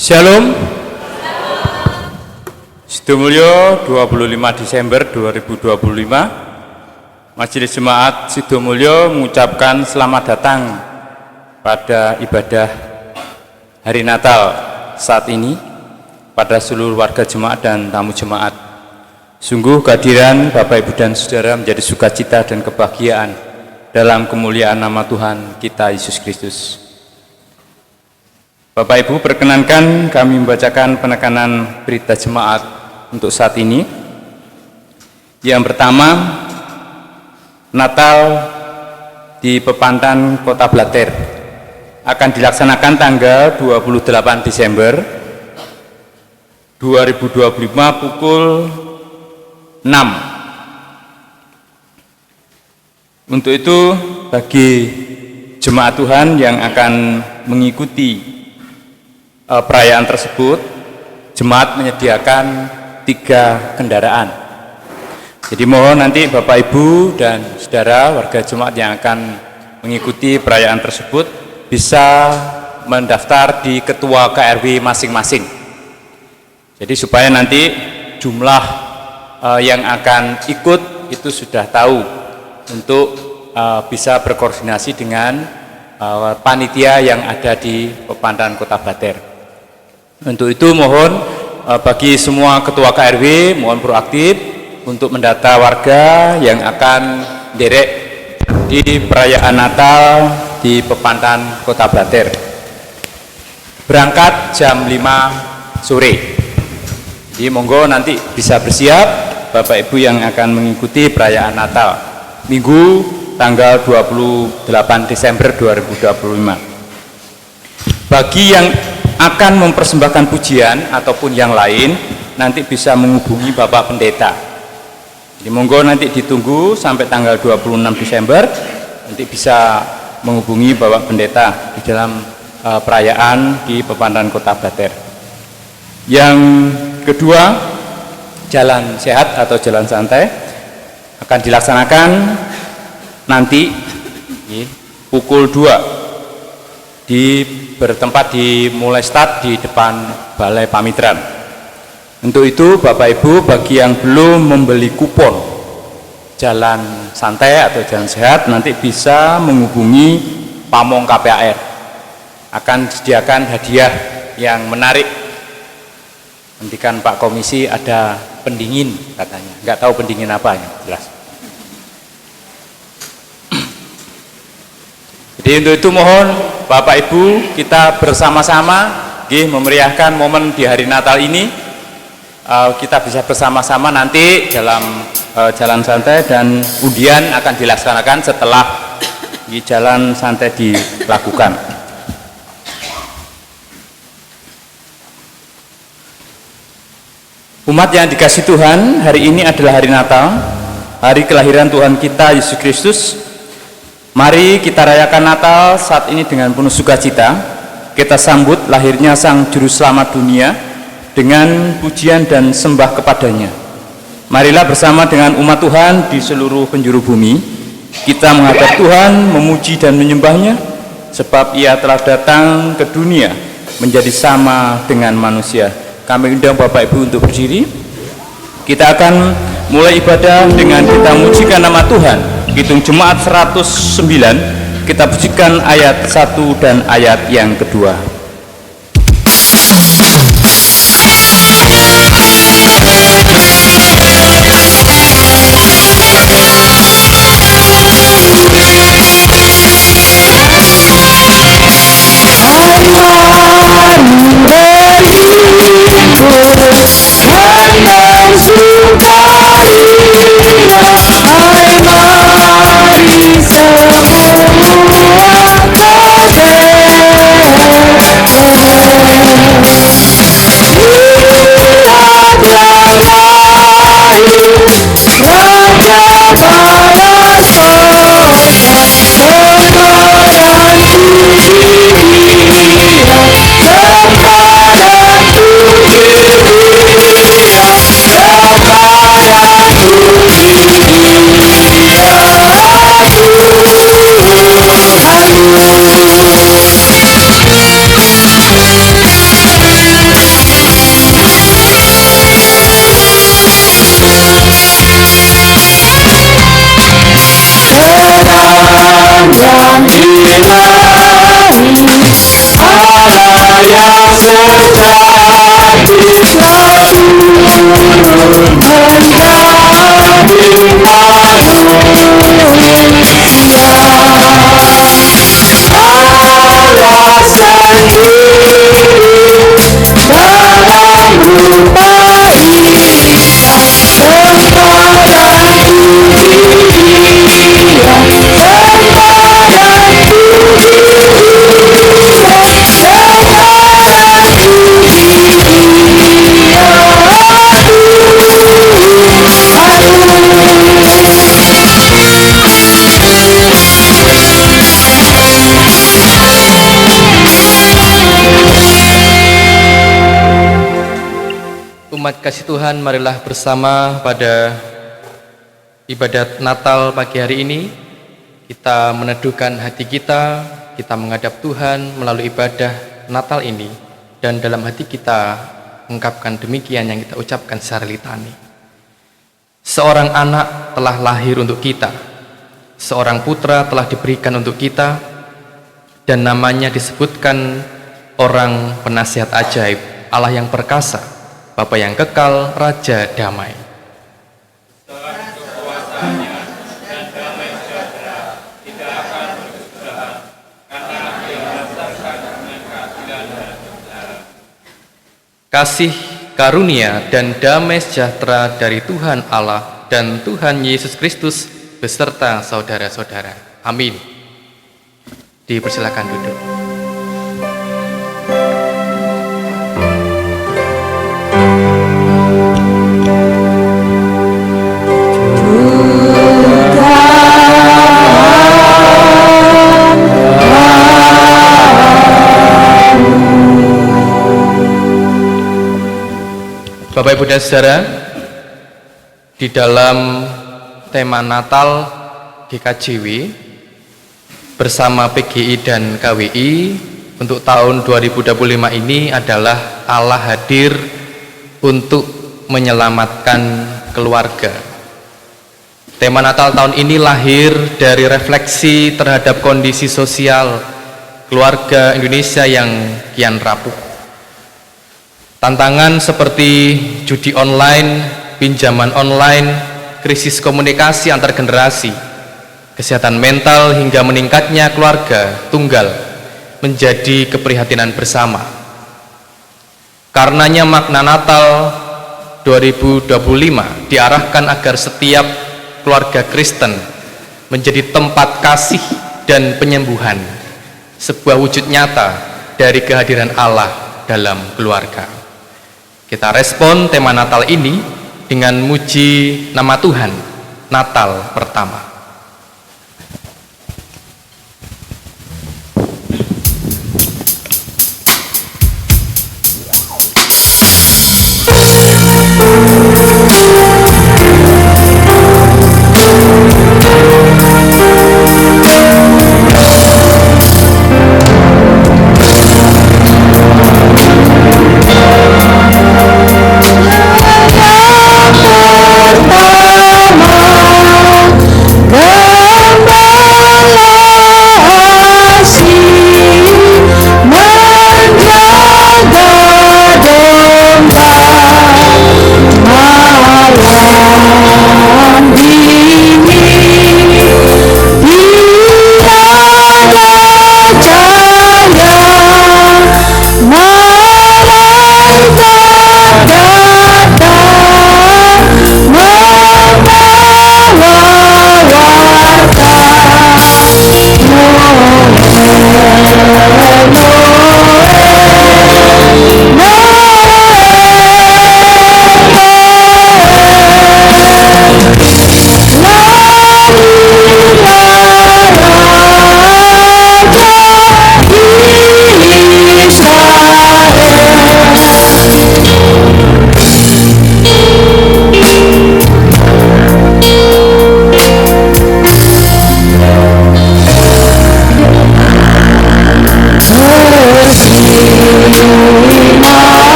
Shalom. Sidomulyo 25 Desember 2025. Majelis Jemaat Sidomulyo mengucapkan selamat datang pada ibadah hari Natal saat ini pada seluruh warga jemaat dan tamu jemaat. Sungguh kehadiran Bapak Ibu dan Saudara menjadi sukacita dan kebahagiaan dalam kemuliaan nama Tuhan kita Yesus Kristus. Bapak Ibu, perkenankan kami membacakan penekanan berita jemaat untuk saat ini. Yang pertama, Natal di Pepantan Kota Blater akan dilaksanakan tanggal 28 Desember 2025 pukul 6. Untuk itu, bagi jemaat Tuhan yang akan mengikuti perayaan tersebut, jemaat menyediakan 3 kendaraan. Jadi mohon nanti Bapak Ibu dan saudara warga jemaat yang akan mengikuti perayaan tersebut bisa mendaftar di ketua KRW masing-masing. Jadi supaya nanti jumlah yang akan ikut itu sudah tahu untuk bisa berkoordinasi dengan panitia yang ada di Pepantan Kota Blater. Untuk itu mohon bagi semua ketua KRW mohon proaktif untuk mendata warga yang akan derek di perayaan Natal di Pepantan Kota Blater. Berangkat jam 5 sore. Jadi monggo nanti bisa bersiap Bapak Ibu yang akan mengikuti perayaan Natal Minggu tanggal 28 Desember 2025. Bagi yang akan mempersembahkan pujian ataupun yang lain nanti bisa menghubungi Bapak Pendeta. Jadi monggo nanti ditunggu sampai tanggal 26 Desember nanti bisa menghubungi Bapak Pendeta di dalam perayaan di Pepantan Kota Blater. Yang kedua, jalan sehat atau jalan santai akan dilaksanakan nanti pukul 2 bertempat mulai start di depan Balai Pamitran. Untuk itu Bapak Ibu bagi yang belum membeli kupon jalan santai atau jalan sehat nanti bisa menghubungi Pamong KPAR. Akan disediakan hadiah yang menarik. Nantikan Pak Komisi ada pendingin katanya. Nggak tahu pendingin apa ya, jelas. Jadi untuk itu mohon Bapak Ibu kita bersama-sama memeriahkan momen di hari Natal ini. Kita bisa bersama-sama nanti dalam jalan santai dan undian akan dilaksanakan setelah jalan santai dilakukan. Umat yang dikasihi Tuhan, hari ini adalah hari Natal, hari kelahiran Tuhan kita Yesus Kristus. Mari kita rayakan Natal saat ini dengan penuh sukacita. Kita sambut lahirnya Sang Juru Selamat dunia dengan pujian dan sembah kepadanya. Marilah bersama dengan umat Tuhan di seluruh penjuru bumi kita menghadap Tuhan, memuji dan menyembahnya, sebab Ia telah datang ke dunia menjadi sama dengan manusia. Kami undang Bapak Ibu untuk berdiri. Kita akan mulai ibadah dengan kita mujikan nama Tuhan. Hitung Jemaat 109, kita pujikan ayat 1 dan ayat yang kedua. Umat kasih Tuhan, marilah bersama pada ibadat Natal pagi hari ini kita meneduhkan hati kita menghadap Tuhan melalui ibadah Natal ini, dan dalam hati kita mengungkapkan demikian yang kita ucapkan secara litani. Seorang anak telah lahir untuk kita, seorang putra telah diberikan untuk kita, dan namanya disebutkan orang penasihat ajaib, Allah yang perkasa, Bapa yang kekal, Raja damai. Kasih karunia dan damai sejahtera dari Tuhan Allah dan Tuhan Yesus Kristus beserta saudara-saudara. Amin. Dipersilakan duduk. Bapak Ibu dan Saudara, di dalam tema Natal GKJW bersama PGI dan KWI untuk tahun 2025 ini adalah Allah hadir untuk menyelamatkan keluarga. Tema Natal tahun ini lahir dari refleksi terhadap kondisi sosial keluarga Indonesia yang kian rapuh. Tantangan seperti judi online, pinjaman online, krisis komunikasi antar generasi, kesehatan mental hingga meningkatnya keluarga tunggal menjadi keprihatinan bersama. Karenanya makna Natal 2025 diarahkan agar setiap keluarga Kristen menjadi tempat kasih dan penyembuhan, sebuah wujud nyata dari kehadiran Allah dalam keluarga. Kita respon tema Natal ini dengan muji nama Tuhan, Natal pertama.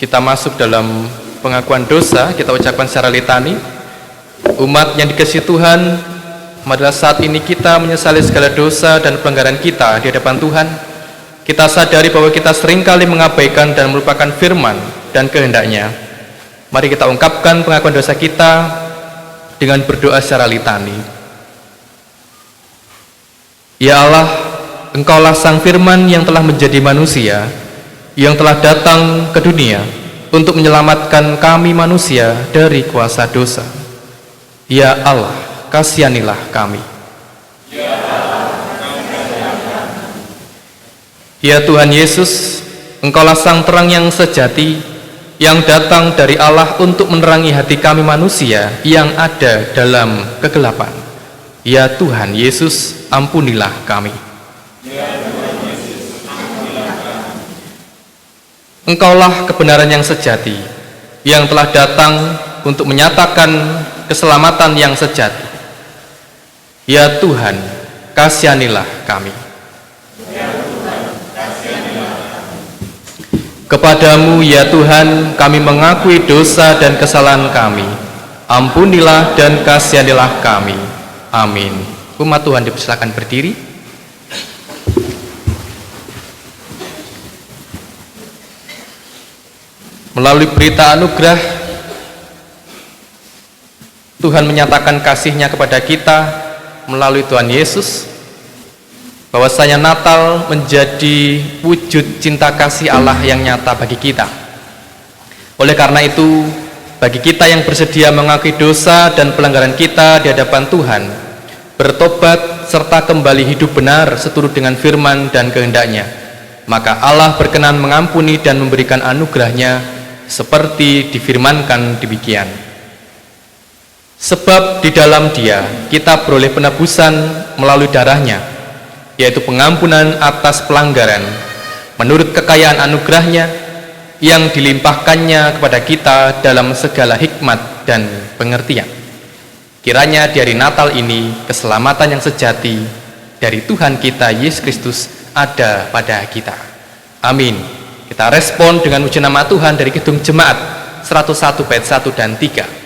kita masuk dalam pengakuan dosa, kita ucapkan secara litani. Umat yang dikasihi Tuhan, marilah saat ini kita menyesali segala dosa dan pelanggaran kita di hadapan Tuhan. Kita sadari bahwa kita seringkali mengabaikan dan melupakan firman dan kehendak-Nya. Mari kita ungkapkan pengakuan dosa kita dengan berdoa secara litani. Ya Allah, Engkaulah Sang Firman yang telah menjadi manusia, yang telah datang ke dunia untuk menyelamatkan kami manusia dari kuasa dosa. Ya Allah, kasihanilah kami. Ya Tuhan Yesus, Engkaulah Sang Terang yang sejati, yang datang dari Allah untuk menerangi hati kami manusia yang ada dalam kegelapan. Ya Tuhan Yesus, ampunilah kami. Engkaulah kebenaran yang sejati, yang telah datang untuk menyatakan keselamatan yang sejati. Ya Tuhan, kasihanilah kami. Kepadamu ya Tuhan, kami mengakui dosa dan kesalahan kami. Ampunilah dan kasihanilah kami. Amin. Umat Tuhan dipersilakan berdiri. Melalui berita anugerah, Tuhan menyatakan kasih-Nya kepada kita melalui Tuhan Yesus, bahwasanya Natal menjadi wujud cinta kasih Allah yang nyata bagi kita. Oleh karena itu, bagi kita yang bersedia mengakui dosa dan pelanggaran kita di hadapan Tuhan, bertobat serta kembali hidup benar seturut dengan firman dan kehendak-Nya, maka Allah berkenan mengampuni dan memberikan anugerah-Nya seperti difirmankan demikian. Sebab di dalam Dia kita beroleh penebusan melalui darah-Nya, yaitu pengampunan atas pelanggaran menurut kekayaan anugerah-Nya yang dilimpahkannya kepada kita dalam segala hikmat dan pengertian. Kiranya di hari Natal ini keselamatan yang sejati dari Tuhan kita Yesus Kristus ada pada kita. Amin. Kita respon dengan puji nama Tuhan dari Kidung Jemaat 101 bait 1 dan 3.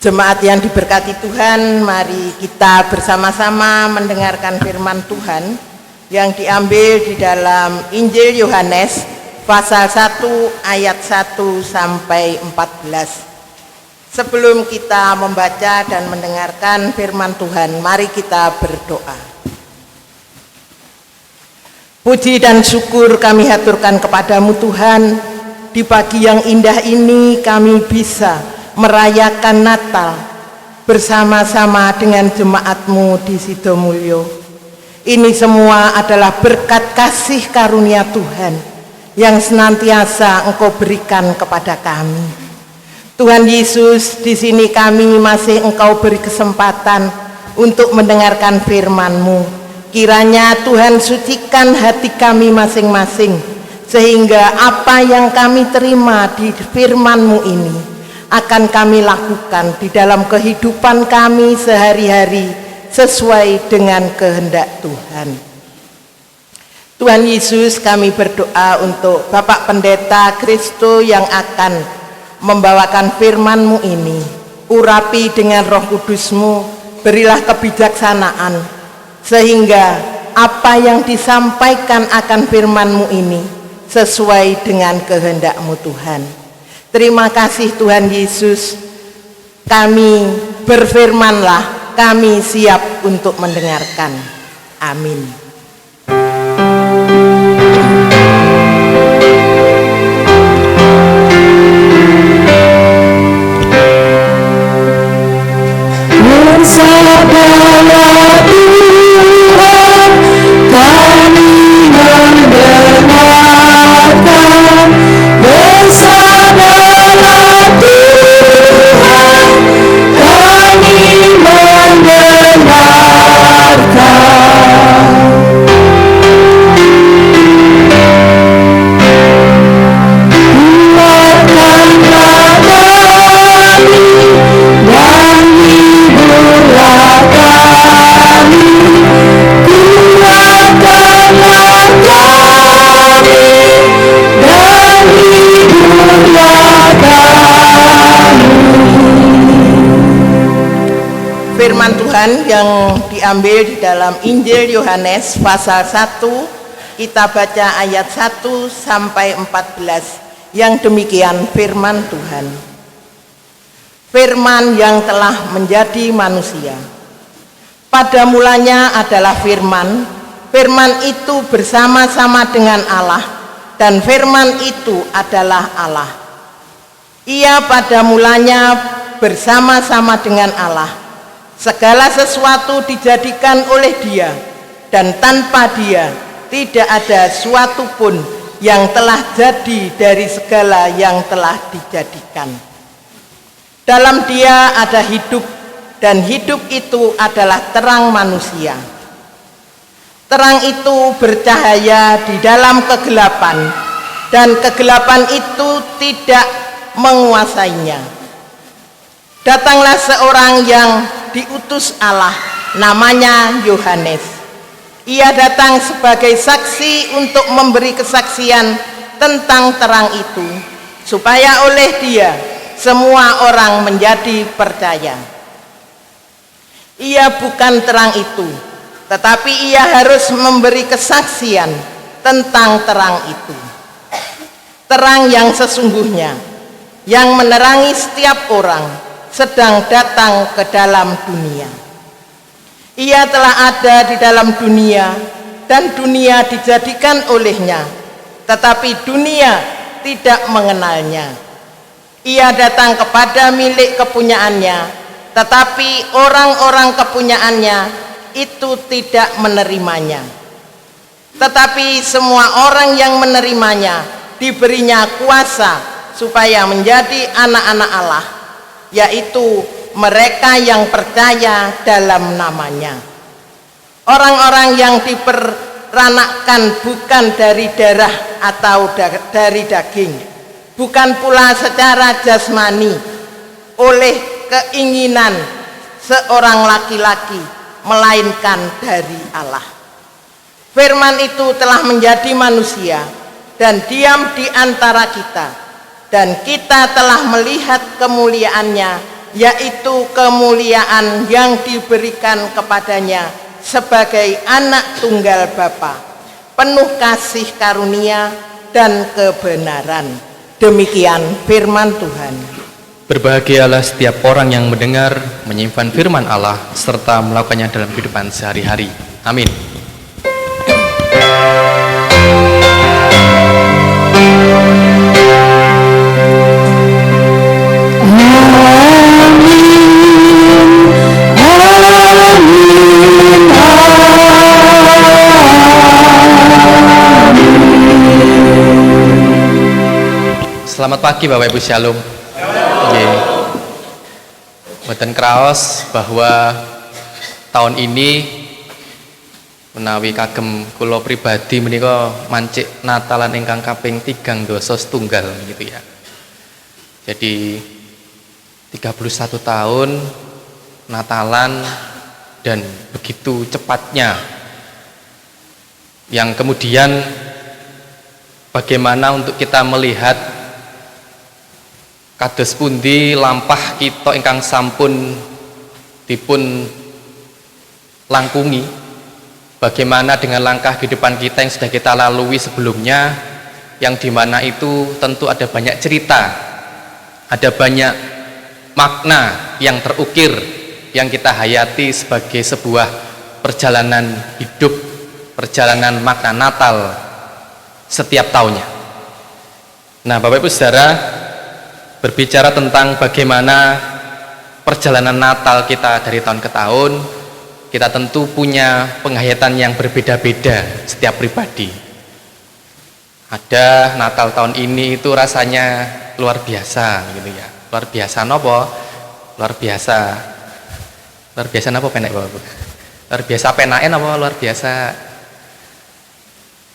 Jemaat yang diberkati Tuhan, mari kita bersama-sama mendengarkan firman Tuhan yang diambil di dalam Injil Yohanes pasal 1 ayat 1 sampai 14. Sebelum kita membaca dan mendengarkan firman Tuhan, mari kita berdoa. Puji dan syukur kami haturkan kepadamu Tuhan. Di pagi yang indah ini kami bisa merayakan Natal bersama-sama dengan jemaatmu di Sidomulyo. Ini semua adalah berkat kasih karunia Tuhan yang senantiasa Engkau berikan kepada kami. Tuhan Yesus, di sini kami masih Engkau beri kesempatan untuk mendengarkan firman-Mu. Kiranya Tuhan sucikan hati kami masing-masing, sehingga apa yang kami terima di firman-Mu ini akan kami lakukan di dalam kehidupan kami sehari-hari sesuai dengan kehendak Tuhan. Tuhan Yesus, kami berdoa untuk Bapak Pendeta Kristo yang akan membawakan firman-Mu ini. Urapi dengan Roh Kudus-Mu, berilah kebijaksanaan sehingga apa yang disampaikan akan firman-Mu ini sesuai dengan kehendak-Mu Tuhan. Terima kasih Tuhan Yesus, kami berfirmanlah, kami siap untuk mendengarkan. Amin. Bersabarlah Tuhan, kami mendengarkan. Bersabarlah Tuhan, kami mendengarkan. Kuatkanlah kami dan hiburlah kami. Kuatkanlah kami dan hiburlah kami. Firman Tuhan yang diambil di dalam Injil Yohanes pasal 1, kita baca ayat 1 sampai 14. Yang demikian firman Tuhan. Firman yang telah menjadi manusia. Pada mulanya adalah firman. Firman itu bersama-sama dengan Allah, dan firman itu adalah Allah. Ia pada mulanya bersama-sama dengan Allah. Segala sesuatu dijadikan oleh Dia, dan tanpa Dia tidak ada suatu pun yang telah jadi dari segala yang telah dijadikan. Dalam Dia ada hidup, dan hidup itu adalah terang manusia. Terang itu bercahaya di dalam kegelapan, dan kegelapan itu tidak menguasainya. Datanglah seorang yang diutus Allah, namanya Yohanes. Ia datang sebagai saksi untuk memberi kesaksian tentang terang itu, supaya oleh Dia semua orang menjadi percaya. Ia bukan terang itu, tetapi ia harus memberi kesaksian tentang terang itu. Terang yang sesungguhnya, yang menerangi setiap orang, sedang datang ke dalam dunia. Ia telah ada di dalam dunia, dan dunia dijadikan olehnya, tetapi dunia tidak mengenalnya. Ia datang kepada milik kepunyaannya, tetapi orang-orang kepunyaannya itu tidak menerimanya. Tetapi semua orang yang menerimanya diberinya kuasa supaya menjadi anak-anak Allah, yaitu mereka yang percaya dalam namanya. Orang-orang yang diperanakkan bukan dari darah atau dari daging, bukan pula secara jasmani oleh keinginan seorang laki-laki, melainkan dari Allah. Firman itu telah menjadi manusia dan diam di antara kita, dan kita telah melihat kemuliaannya, yaitu kemuliaan yang diberikan kepadanya sebagai anak tunggal Bapa, penuh kasih karunia dan kebenaran. Demikian firman Tuhan. Berbahagialah setiap orang yang mendengar, menyimpan firman Allah, serta melakukannya dalam kehidupan sehari-hari. Amin. Selamat pagi Bapak Ibu, Shalom. Nggih. Mboten kraos bahwa tahun ini menawi kagem kula pribadi menika mancik Natalan ingkang kaping 3 doso setunggal gitu ya. Jadi 31 tahun Natalan dan begitu cepatnya, yang kemudian bagaimana untuk kita melihat kados pundi lampah kita ingkang sampun dipun langkungi, bagaimana dengan langkah kehidupan kita yang sudah kita lalui sebelumnya, yang dimana itu tentu ada banyak cerita, ada banyak makna yang terukir yang kita hayati sebagai sebuah perjalanan hidup, perjalanan makna Natal setiap tahunnya. Nah, Bapak Ibu Saudara, berbicara tentang bagaimana perjalanan Natal kita dari tahun ke tahun, kita tentu punya penghayatan yang berbeda-beda setiap pribadi. Ada Natal tahun ini itu rasanya luar biasa gitu ya. Luar biasa nopo? Luar biasa. Luar biasa napa penek Bapak? Luar biasa penake napa luar biasa?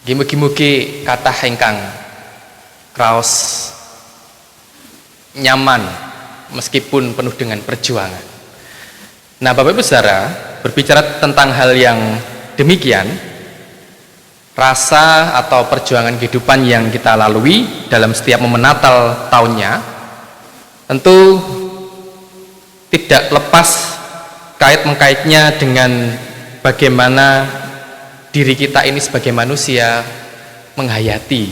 Mugi-mugi kathah ingkang kraos nyaman meskipun penuh dengan perjuangan. Nah, Bapak Ibu Saudara, berbicara tentang hal yang demikian, rasa atau perjuangan kehidupan yang kita lalui dalam setiap momen Natal tahunnya tentu tidak lepas kait-mengkaitnya dengan bagaimana diri kita ini sebagai manusia menghayati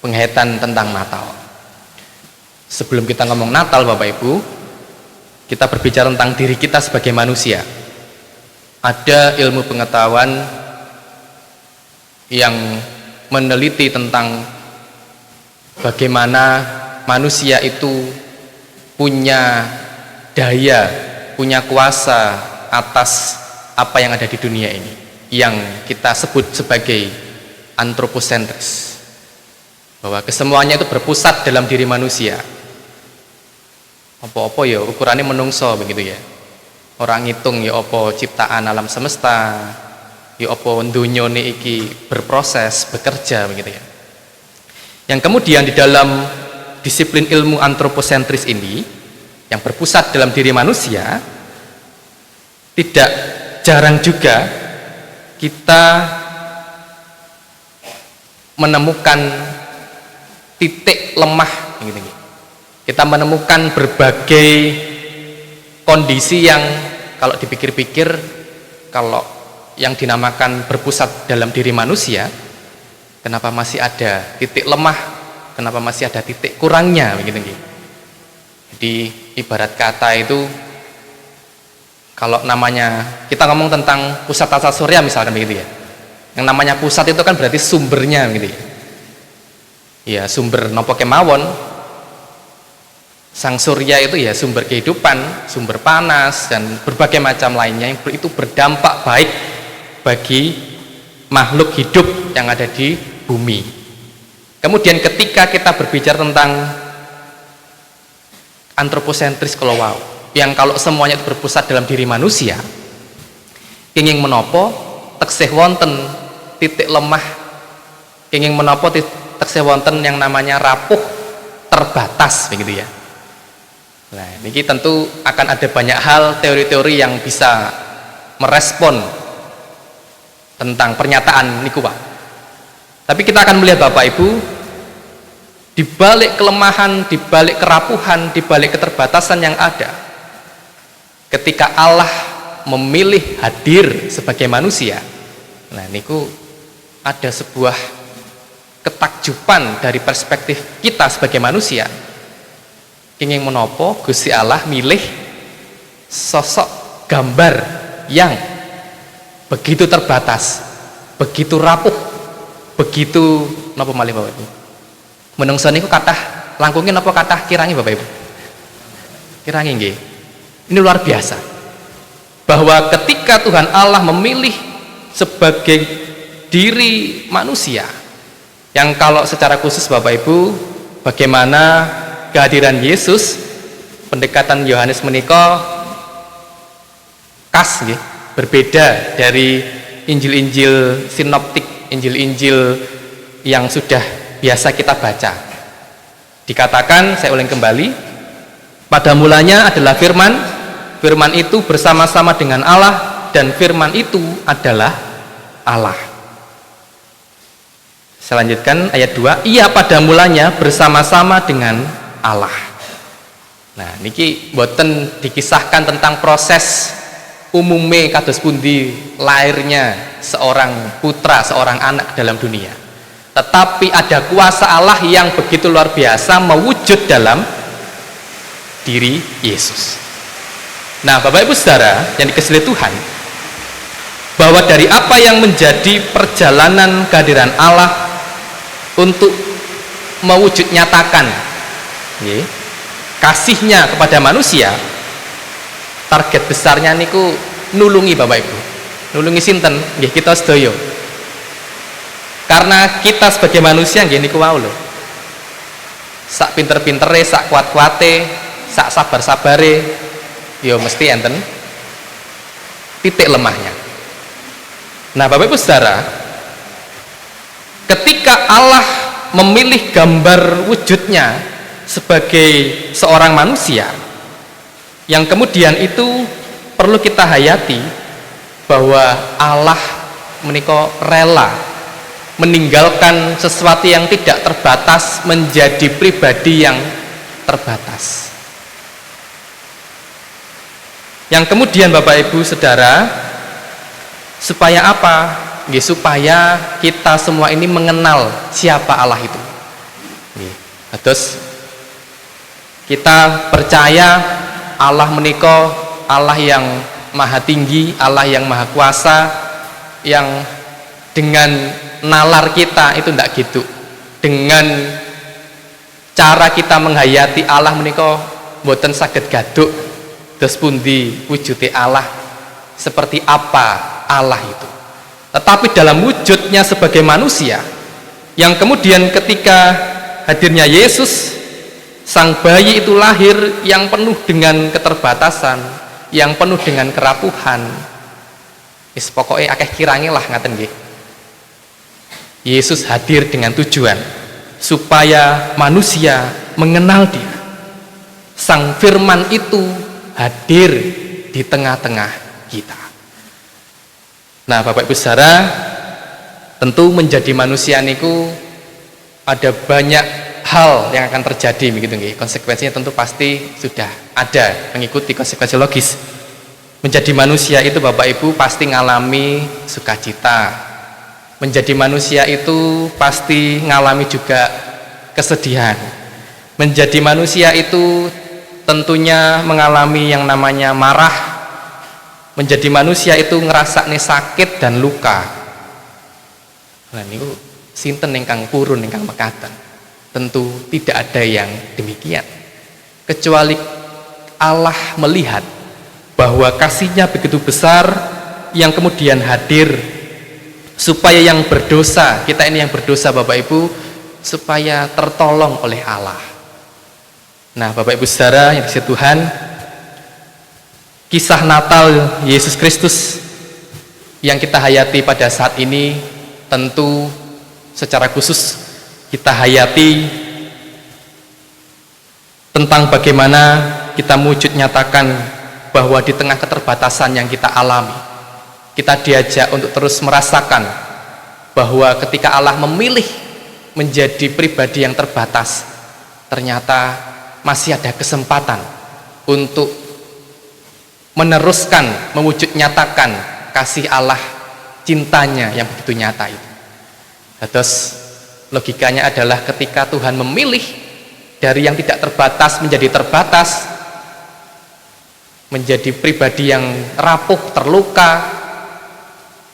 penghayatan tentang Natal. Sebelum kita ngomong Natal Bapak Ibu, kita berbicara tentang diri kita sebagai manusia. Ada ilmu pengetahuan yang meneliti tentang bagaimana manusia itu punya daya, punya kuasa atas apa yang ada di dunia ini, yang kita sebut sebagai antroposentris, bahwa kesemuanya itu berpusat dalam diri manusia. Apa-apa ya ukurannya menungso begitu ya. Orang ngitung ya apa ciptaan alam semesta, ya apa dunyane iki berproses, bekerja begitu ya. Yang kemudian di dalam disiplin ilmu antroposentris ini yang berpusat dalam diri manusia, tidak jarang juga kita menemukan titik lemah gitu. Kita menemukan berbagai kondisi yang kalau dipikir-pikir, kalau yang dinamakan berpusat dalam diri manusia, kenapa masih ada titik lemah, kenapa masih ada titik kurangnya begitu. Jadi ibarat kata itu, kalau namanya kita ngomong tentang pusat tata surya misalkan begitu ya, yang namanya pusat itu kan berarti sumbernya gitu ya. Ya sumber nopo kemawon, sang surya itu ya sumber kehidupan, sumber panas dan berbagai macam lainnya yang itu berdampak baik bagi makhluk hidup yang ada di bumi. Kemudian ketika kita berbicara tentang antroposentris yang kalau semuanya itu berpusat dalam diri manusia, kenging menopo teksih wonten titik lemah, kenging menopo teksih wonten yang namanya rapuh, terbatas begitu ya. Nah, ini tentu akan ada banyak hal, teori-teori yang bisa merespon tentang pernyataan niku Pak. Tapi kita akan melihat Bapak Ibu, di balik kelemahan, di balik kerapuhan, di balik keterbatasan yang ada, ketika Allah memilih hadir sebagai manusia, nah niku ada sebuah ketakjuban dari perspektif kita sebagai manusia. Ingin menopo Gusti Allah milih sosok gambar yang begitu terbatas, begitu rapuh, begitu napa malih Bapak Ibu. Menungso niku kathah langkungin napa kathah kirangi Bapak Ibu? Kirangi nggih. Ini luar biasa. Bahwa ketika Tuhan Allah memilih sebagai diri manusia, yang kalau secara khusus Bapak Ibu, bagaimana kehadiran Yesus, pendekatan Yohanes menika khas nggih, berbeda dari Injil-Injil sinoptik, Injil-Injil yang sudah biasa kita baca. Dikatakan, saya ulang kembali, pada mulanya adalah firman, firman itu bersama-sama dengan Allah, dan firman itu adalah Allah. Saya lanjutkan ayat 2, ia pada mulanya bersama-sama dengan Allah. Nah, niki boten dikisahkan tentang proses umume kados pundi lahirnya seorang putra, seorang anak dalam dunia. Tetapi ada kuasa Allah yang begitu luar biasa mewujud dalam diri Yesus. Nah, Bapak Ibu Saudara yang dikasihi Tuhan, bahwa dari apa yang menjadi perjalanan kehadiran Allah untuk mewujud nyatakan kasihnya kepada manusia, target besarnya niku nulungi Bapak Ibu. Nulungi sinten? Nggih kita sedaya. Karena kita sebagai manusia nggih niku wau lho. Sak pinter-pintere, sak kuat-kuate, sak sabar-sabare, ya mesti enten titik lemahnya. Nah, Bapak Ibu Saudara, ketika Allah memilih gambar wujudnya sebagai seorang manusia, yang kemudian itu perlu kita hayati bahwa Allah menika rela meninggalkan sesuatu yang tidak terbatas menjadi pribadi yang terbatas. Yang kemudian Bapak Ibu Saudara, supaya apa? Ya, supaya kita semua ini mengenal siapa Allah itu. Terus kita percaya Allah menika Allah yang maha tinggi, Allah yang maha kuasa, yang dengan nalar kita itu ndak gitu, dengan cara kita menghayati Allah menika boten saged gaduk terus pundi wujude Allah, seperti apa Allah itu. Tetapi dalam wujudnya sebagai manusia, yang kemudian ketika hadirnya Yesus, sang bayi itu lahir yang penuh dengan keterbatasan, yang penuh dengan kerapuhan. Wis pokoke akeh kirange lah ngaten nggih. Yesus hadir dengan tujuan supaya manusia mengenal Dia. Sang firman itu hadir di tengah-tengah kita. Nah, Bapak Ibu Saudara, tentu menjadi manusia niku ada banyak hal yang akan terjadi begitu nggih. Konsekuensinya tentu pasti sudah ada, mengikuti konsekuensi logis. Menjadi manusia itu Bapak Ibu pasti ngalami sukacita. Menjadi manusia itu pasti ngalami juga kesedihan. Menjadi manusia itu tentunya mengalami yang namanya marah. Menjadi manusia itu ngerasakne sakit dan luka. Nah niku sinten ingkang purun ingkang mekaten. Tentu tidak ada yang demikian. Kecuali Allah melihat bahwa kasih-Nya begitu besar yang kemudian hadir supaya yang berdosa, kita ini yang berdosa Bapak Ibu, supaya tertolong oleh Allah. Nah, Bapak Ibu Saudara yang dikasihi Tuhan, kisah Natal Yesus Kristus yang kita hayati pada saat ini tentu secara khusus kita hayati tentang bagaimana kita wujud nyatakan bahwa di tengah keterbatasan yang kita alami, kita diajak untuk terus merasakan bahwa ketika Allah memilih menjadi pribadi yang terbatas, ternyata masih ada kesempatan untuk meneruskan, mewujud nyatakan kasih Allah, cintanya yang begitu nyata itu. Terus logikanya adalah ketika Tuhan memilih dari yang tidak terbatas menjadi terbatas, menjadi pribadi yang rapuh, terluka,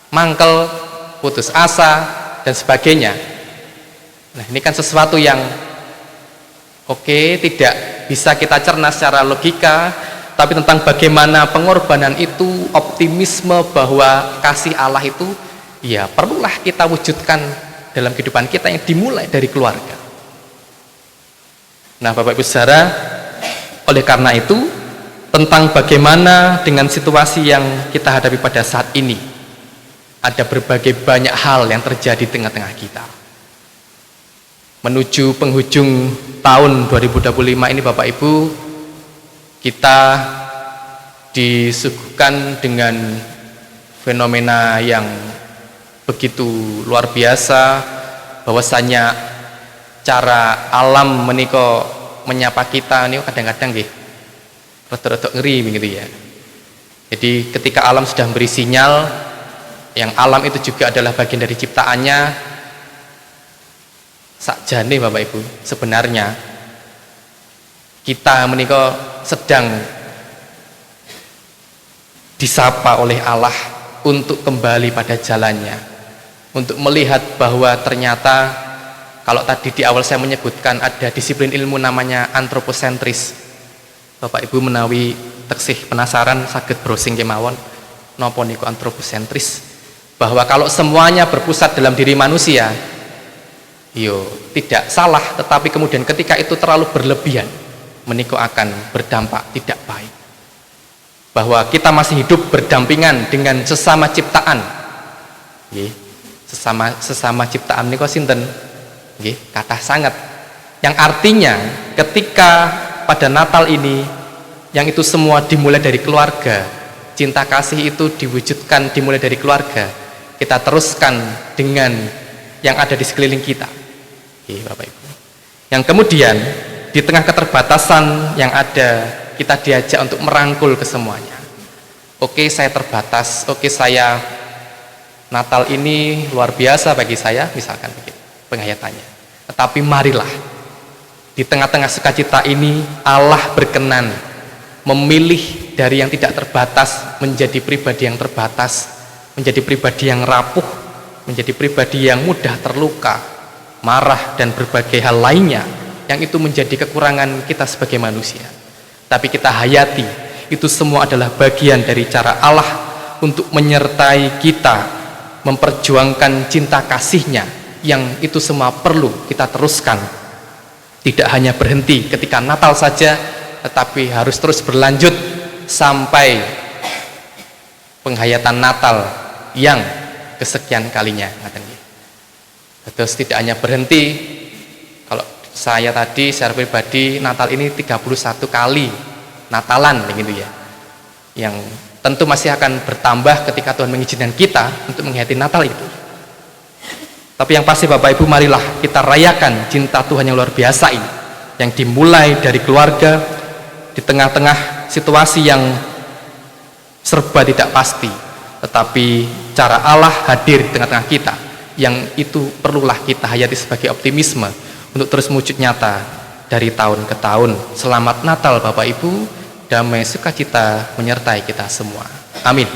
mangkel, putus asa, dan sebagainya. Nah, ini kan sesuatu yang tidak bisa kita cerna secara logika, tapi tentang bagaimana pengorbanan itu, optimisme bahwa kasih Allah itu ya perlulah kita wujudkan dalam kehidupan kita yang dimulai dari keluarga. Nah, Bapak Ibu Saudara, oleh karena itu tentang bagaimana dengan situasi yang kita hadapi pada saat ini, ada berbagai banyak hal yang terjadi di tengah-tengah kita. Menuju penghujung tahun 2025 ini Bapak Ibu, kita disuguhkan dengan fenomena yang begitu luar biasa, bahwasanya cara alam menyapa kita ini kadang-kadang rada-rada ngeri begitu ya. Jadi ketika alam sudah memberi sinyal, yang alam itu juga adalah bagian dari ciptaannya, sakjane Bapak Ibu, sebenarnya kita sedang disapa oleh Allah untuk kembali pada jalannya, untuk melihat bahwa ternyata kalau tadi di awal saya menyebutkan ada disiplin ilmu namanya antroposentris. Bapak Ibu menawi teksih penasaran saged browsing kemawon napa niku antroposentris, bahwa kalau semuanya berpusat dalam diri manusia, tidak salah, tetapi kemudian ketika itu terlalu berlebihan, menika akan berdampak tidak baik. Bahwa kita masih hidup berdampingan dengan sesama ciptaan. Sesama ciptaan niku sinten? Kathah sangat. Yang artinya ketika pada Natal ini yang itu semua dimulai dari keluarga, cinta kasih itu diwujudkan dimulai dari keluarga, kita teruskan dengan yang ada di sekeliling kita. Bapak Ibu. Yang kemudian di tengah keterbatasan yang ada, kita diajak untuk merangkul kesemuanya. Saya terbatas, saya Natal ini luar biasa bagi saya, misalkan begitu penghayatannya. Tetapi marilah di tengah-tengah sukacita ini Allah berkenan memilih dari yang tidak terbatas menjadi pribadi yang terbatas, menjadi pribadi yang rapuh, menjadi pribadi yang mudah terluka, marah, dan berbagai hal lainnya yang itu menjadi kekurangan kita sebagai manusia. Tapi kita hayati, itu semua adalah bagian dari cara Allah untuk menyertai kita, memperjuangkan cinta kasih-Nya, yang itu semua perlu kita teruskan. Tidak hanya berhenti ketika Natal saja, tetapi harus terus berlanjut sampai penghayatan Natal yang kesekian kalinya. Terus tidak hanya berhenti, kalau saya tadi secara pribadi Natal ini 31 kali Natalan begitu ya, yang tentu masih akan bertambah ketika Tuhan mengizinkan kita untuk menghayati Natal itu. Tapi yang pasti Bapak Ibu, marilah kita rayakan cinta Tuhan yang luar biasa ini, yang dimulai dari keluarga di tengah-tengah situasi yang serba tidak pasti, tetapi cara Allah hadir di tengah-tengah kita, yang itu perlulah kita hayati sebagai optimisme untuk terus wujud nyata dari tahun ke tahun. Selamat Natal Bapak Ibu, damai sukacita menyertai kita semua. Amin.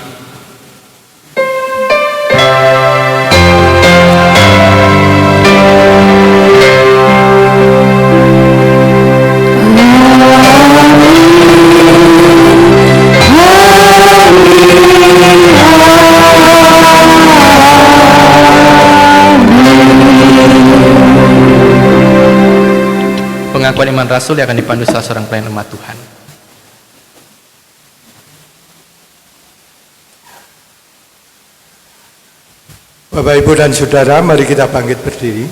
Pengakuan iman Rasul yang akan dipandu salah seorang pelayan umat Tuhan. Bapak, Ibu, dan Saudara, mari kita bangkit berdiri.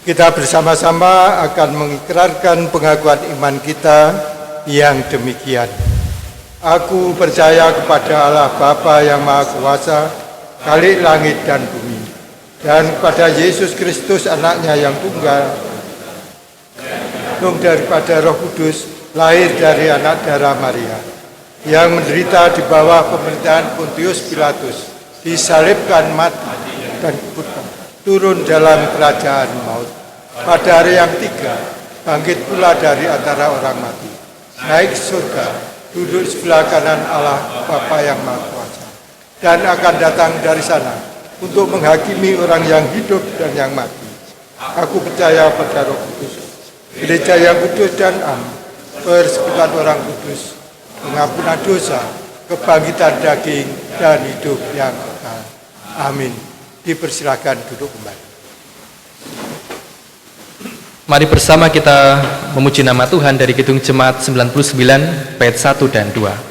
Kita bersama-sama akan mengikrarkan pengakuan iman kita yang demikian. Aku percaya kepada Allah Bapa yang Maha Kuasa, Khalik langit dan bumi, dan kepada Yesus Kristus anaknya yang tunggal, daripada Roh Kudus, lahir dari anak darah Maria, yang menderita di bawah pemerintahan Pontius Pilatus, disalibkan, mati, dan dikuburkan, turun dalam kerajaan maut. Pada hari yang ketiga, bangkit pula dari antara orang mati, naik ke surga, duduk sebelah kanan Allah Bapa yang Maha Kuasa, dan akan datang dari sana untuk menghakimi orang yang hidup dan yang mati. Aku percaya pada Roh Kudus, gereja yang kudus dan am, persekutuan orang kudus, pengampunan dosa, kebangkitan daging, dan hidup yang kekal. Amin. Dipersilakan duduk kembali. Mari bersama kita memuji nama Tuhan dari Kidung Jemaat 99 bait 1 dan 2.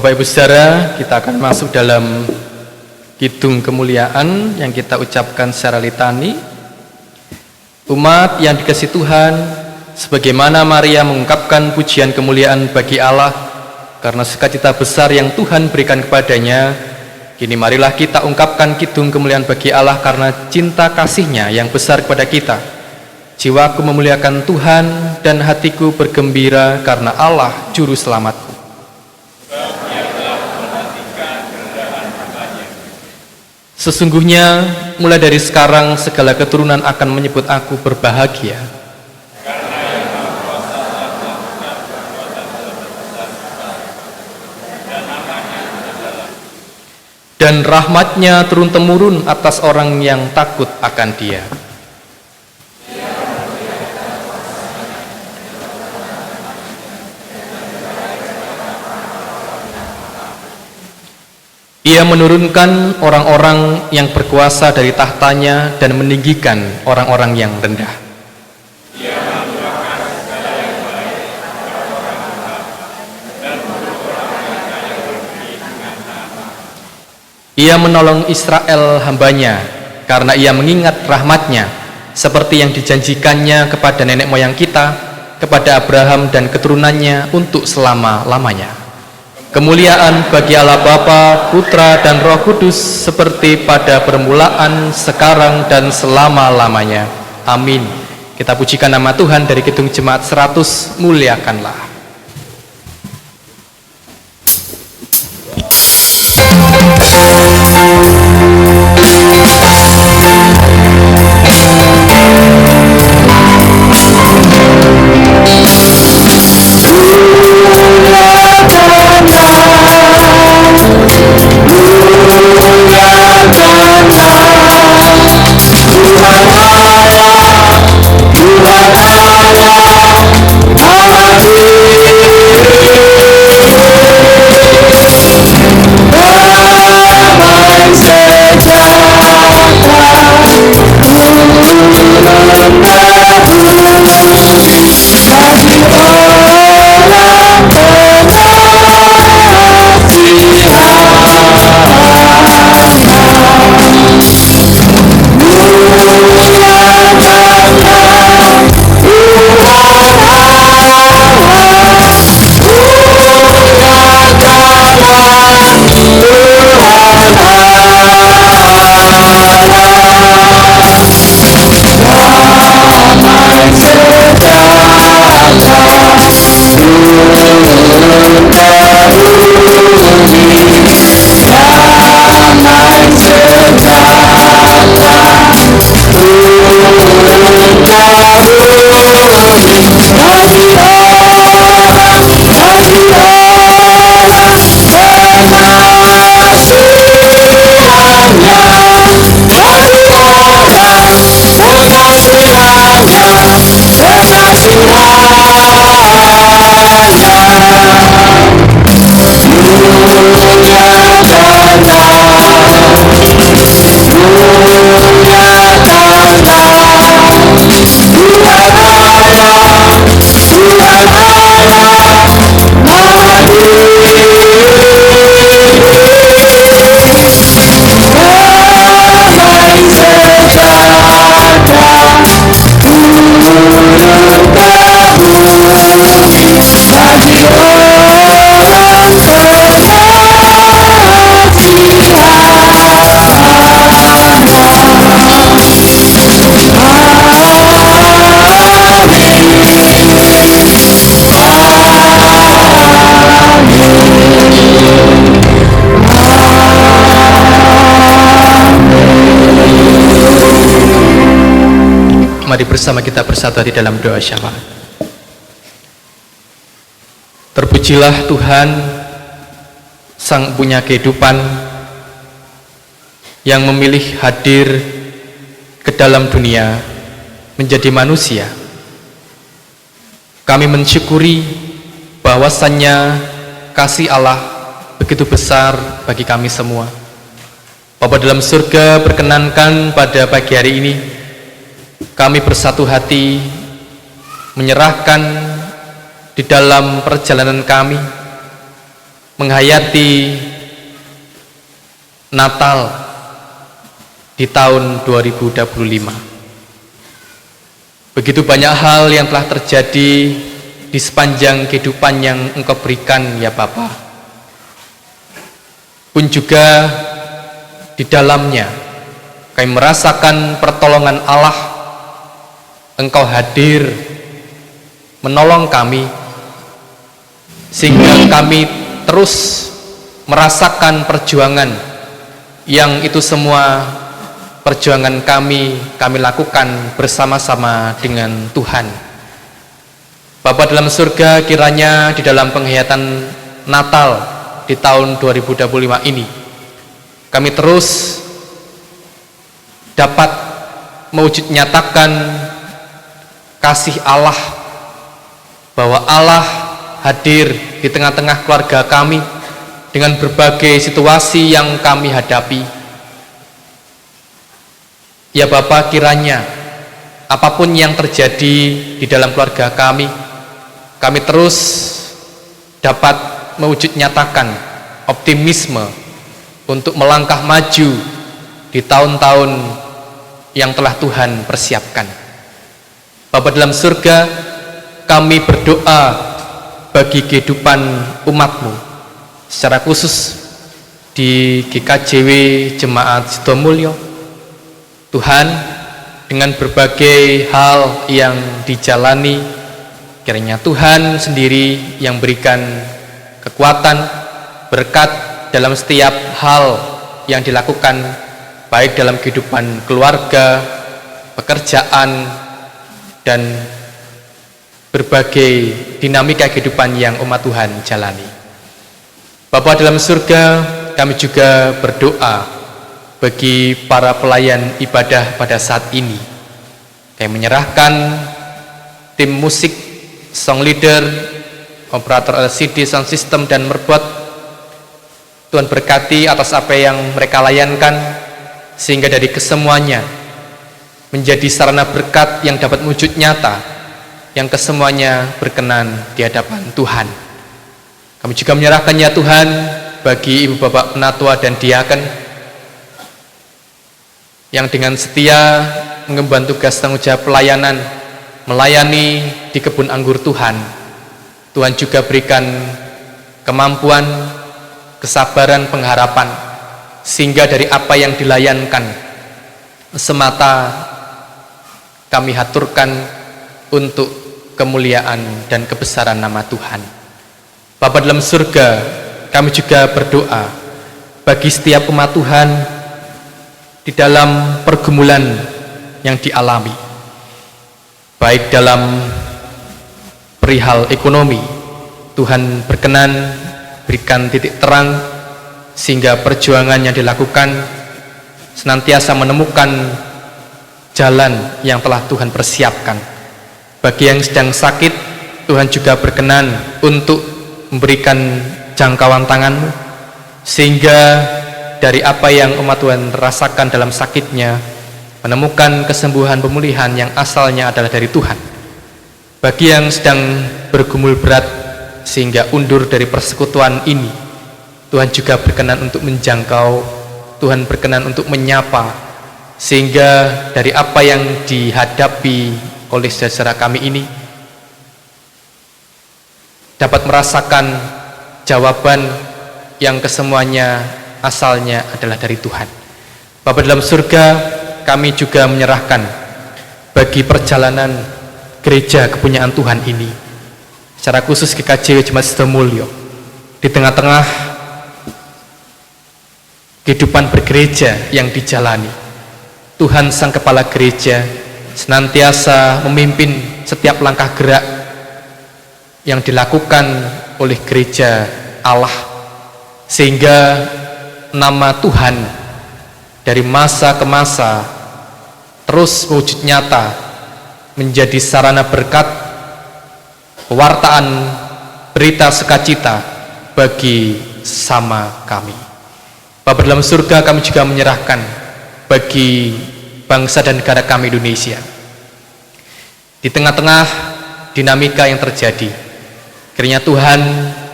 Bapak Ibu Saudara, kita akan masuk dalam kidung kemuliaan yang kita ucapkan secara litani. Umat yang dikasihi Tuhan, sebagaimana Maria mengungkapkan pujian kemuliaan bagi Allah karena sukacita besar yang Tuhan berikan kepadanya, kini marilah kita ungkapkan kidung kemuliaan bagi Allah karena cinta kasih-Nya yang besar kepada kita. Jiwaku memuliakan Tuhan dan hatiku bergembira karena Allah Juru Selamatku. Sesungguhnya mulai dari sekarang segala keturunan akan menyebut aku berbahagia. Dan rahmatnya turun-temurun atas orang yang takut akan Dia. Ia menurunkan orang-orang yang berkuasa dari tahtanya dan meninggikan orang-orang yang rendah. Ia menolong Israel hambanya karena ia mengingat rahmatnya seperti yang dijanjikannya kepada nenek moyang kita, kepada Abraham dan keturunannya untuk selama-lamanya. Kemuliaan bagi Allah Bapa, Putra dan Roh Kudus seperti pada permulaan, sekarang dan selama-lamanya. Amin. Kita pujikan nama Tuhan dari Kidung Jemaat 100, muliakanlah. Mari bersama kita bersatu di dalam doa syafaat. Terpujilah Tuhan, Sang punya kehidupan, yang memilih hadir ke dalam dunia menjadi manusia. Kami mensyukuri bahwasannya kasih Allah begitu besar bagi kami semua. Bapa dalam surga, perkenankan pada pagi hari ini kami bersatu hati menyerahkan di dalam perjalanan kami menghayati Natal di tahun 2025. Begitu banyak hal yang telah terjadi di sepanjang kehidupan yang Engkau berikan ya Bapa. Pun juga di dalamnya kami merasakan pertolongan Allah. Engkau hadir menolong kami sehingga kami terus merasakan perjuangan yang itu semua perjuangan kami lakukan bersama-sama dengan Tuhan. Bapa dalam surga, kiranya di dalam penghayatan Natal di tahun 2025 ini kami terus dapat mewujud nyatakan kasih Allah, bahwa Allah hadir di tengah-tengah keluarga kami dengan berbagai situasi yang kami hadapi. Ya Bapa, kiranya apapun yang terjadi di dalam keluarga kami terus dapat mewujud nyatakan optimisme untuk melangkah maju di tahun-tahun yang telah Tuhan persiapkan. Bapa dalam surga, kami berdoa bagi kehidupan umat-Mu, secara khusus di GKJW Jemaat Sidomulyo. Tuhan, dengan berbagai hal yang dijalani, kiranya Tuhan sendiri yang berikan kekuatan, berkat dalam setiap hal yang dilakukan, baik dalam kehidupan keluarga, pekerjaan, dan berbagai dinamika kehidupan yang umat Tuhan jalani. Bapa dalam surga, kami juga berdoa bagi para pelayan ibadah pada saat ini. Kami menyerahkan tim musik, song leader, operator LCD, sound system, dan merbot. Tuhan berkati atas apa yang mereka layankan, sehingga dari kesemuanya menjadi sarana berkat yang dapat wujud nyata, yang kesemuanya berkenan di hadapan Tuhan. Kami juga menyerahkan ya Tuhan bagi ibu bapak penatua dan diaken yang dengan setia mengemban tugas tanggung jawab pelayanan, melayani di kebun anggur Tuhan. Tuhan juga berikan kemampuan, kesabaran, pengharapan, sehingga dari apa yang dilayankan semata kami haturkan untuk kemuliaan dan kebesaran nama Tuhan. Bapa dalam surga, kami juga berdoa bagi setiap umat Tuhan di dalam pergumulan yang dialami, baik dalam perihal ekonomi. Tuhan berkenan berikan titik terang, sehingga perjuangan yang dilakukan senantiasa menemukan jalan yang telah Tuhan persiapkan. Bagi yang sedang sakit, Tuhan juga berkenan untuk memberikan jangkauan tangan-Mu, sehingga dari apa yang umat Tuhan rasakan dalam sakitnya menemukan kesembuhan pemulihan yang asalnya adalah dari Tuhan. Bagi yang sedang bergumul berat sehingga undur dari persekutuan ini, Tuhan juga berkenan untuk menjangkau, Tuhan berkenan untuk menyapa, sehingga dari apa yang dihadapi oleh saudara kami ini dapat merasakan jawaban yang kesemuanya asalnya adalah dari Tuhan. Bapa dalam surga, kami juga menyerahkan bagi perjalanan gereja kepunyaan Tuhan ini, secara khusus GKJW Jemaat Sidomulyo, di tengah-tengah kehidupan bergereja yang dijalani. Tuhan Sang Kepala Gereja senantiasa memimpin setiap langkah gerak yang dilakukan oleh gereja Allah, sehingga nama Tuhan dari masa ke masa terus wujud nyata menjadi sarana berkat pewartaan berita sukacita bagi sesama kami. Bapa dalam surga, kami juga menyerahkan bagi bangsa dan negara kami Indonesia. Di tengah-tengah dinamika yang terjadi, kiranya Tuhan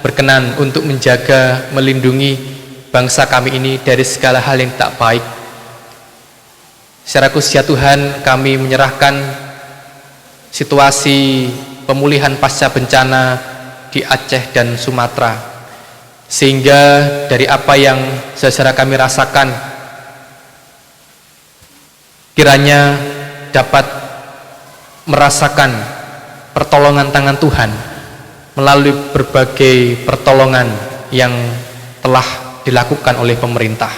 berkenan untuk menjaga, melindungi bangsa kami ini dari segala hal yang tak baik. Secara khusus ya Tuhan, kami menyerahkan situasi pemulihan pasca bencana di Aceh dan Sumatera, sehingga dari apa yang saudara kami rasakan, kiranya dapat merasakan pertolongan tangan Tuhan melalui berbagai pertolongan yang telah dilakukan oleh pemerintah.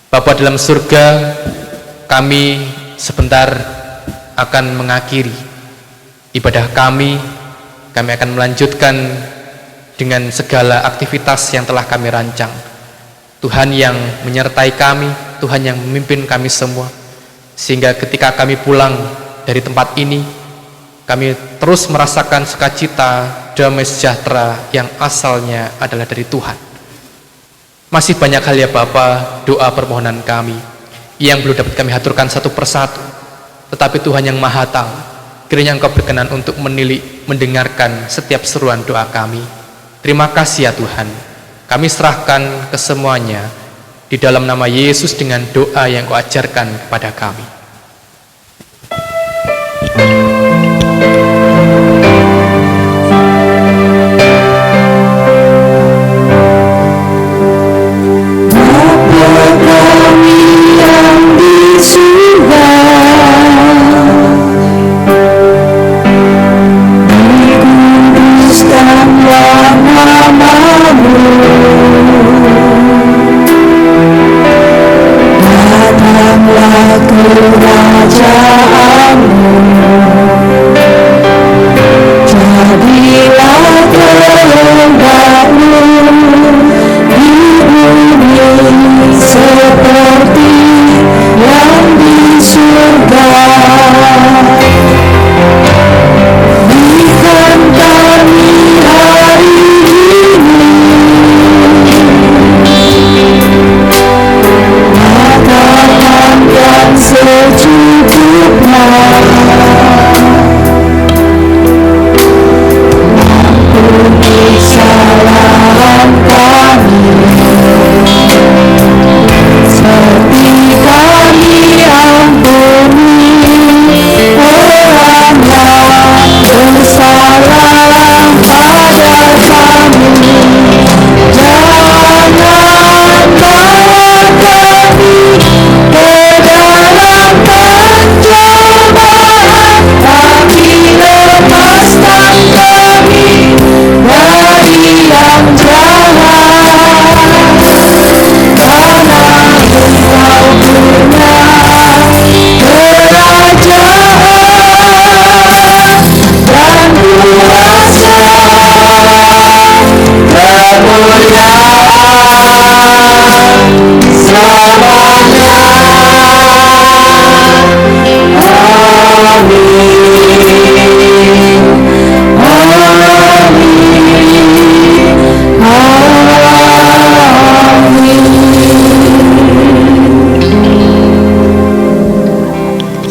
Bapa dalam surga, kami sebentar akan mengakhiri ibadah kami akan melanjutkan dengan segala aktivitas yang telah kami rancang. Tuhan yang menyertai kami, Tuhan yang memimpin kami semua, sehingga ketika kami pulang dari tempat ini, kami terus merasakan sukacita, damai sejahtera yang asalnya adalah dari Tuhan. Masih banyak hal ya Bapa, doa permohonan kami yang belum dapat kami haturkan satu persatu, tetapi Tuhan yang Maha Tahu, kiranya Engkau berkenan untuk menilik, mendengarkan setiap seruan doa kami. Terima kasih ya Tuhan, kami serahkan kesemuanya di dalam nama Yesus dengan doa yang Kau ajarkan kepada kami.